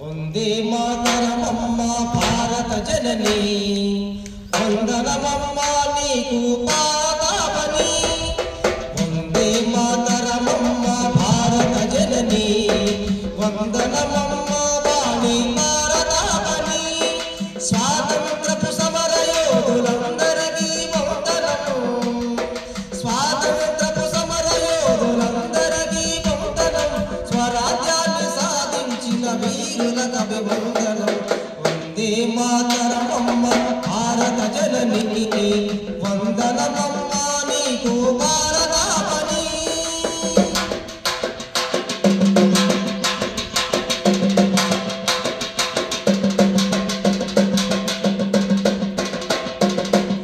వందే మాతరమమ్మ భారత జననీ వందనమమ్మ నీకు పాదావని వందే మాతరమమ్మ భారత జననీ వందనమమ్మ వాణి భారతావని స్వాతంత్రపు సమర యోధులందరికీ వందనము స్వాతంత్రపు సమర యోధులందరికీ వందనం స్వరాజ్యాన్ని సాధించిన వీరులకు అభివందనం వందే మాతరమమ్మ భారత జననికి వందనమమ్మ నీకు భారతావని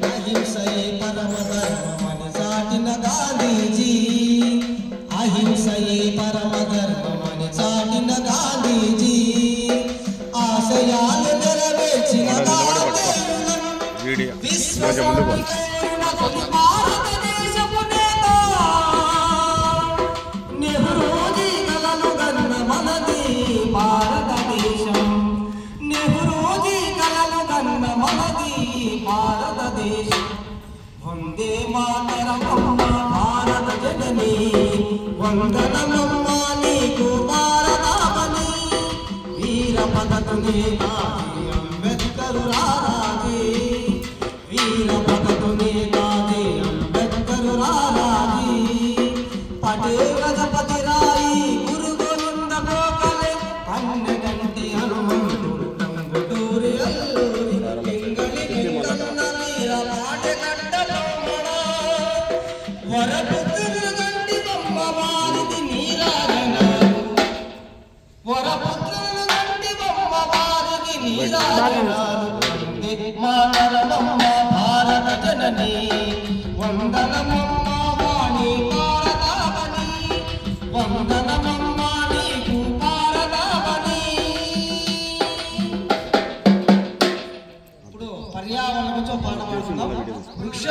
అహింసయే పరమ ధర్మమని చాటిన గాంధీజీ అహింసయే పరమ ధర్మమని చాటిన గాంధీజీ ఆశయాలు నెరవేర్చిన భారతదేశపు నేత నెహ్రూజీ కలలు గన్న మనది భారతదేశం నెహ్రూజీ కలలు గన్న మనది భారతదేశం వందే మాతరమమ్మ భారత జననీ వందనమమ్మ నీకు భారతావని వీర భగతు నేతాజీ అంబేద్కర్ రారాజీ వీర భగతు నేతాజీ అంబేద్కర్ రారాజీ పటేల్ గజపతి రాయి గురు గోవింద గోఖలే కన్నెగంటి హనుమంతుడు టంగుటూరి అల్లూరి పింగళి వెంకన్న వీర పాటెగడ్డలో మన వరపుత్రులు గంటి బొమ్మ వారిది నీరాజన వరపుత్రులు గంటి బొమ్మ వారిది నీరాజనాలు వందే మాతరమమ్మ భారత జననీ వందనమమ్మ వాణి భారతావని వందనమమ్మ నీకు భారతావని. ఇప్పుడు పర్యావరణ గురించి పాట పాడుకుందాం. వృక్ష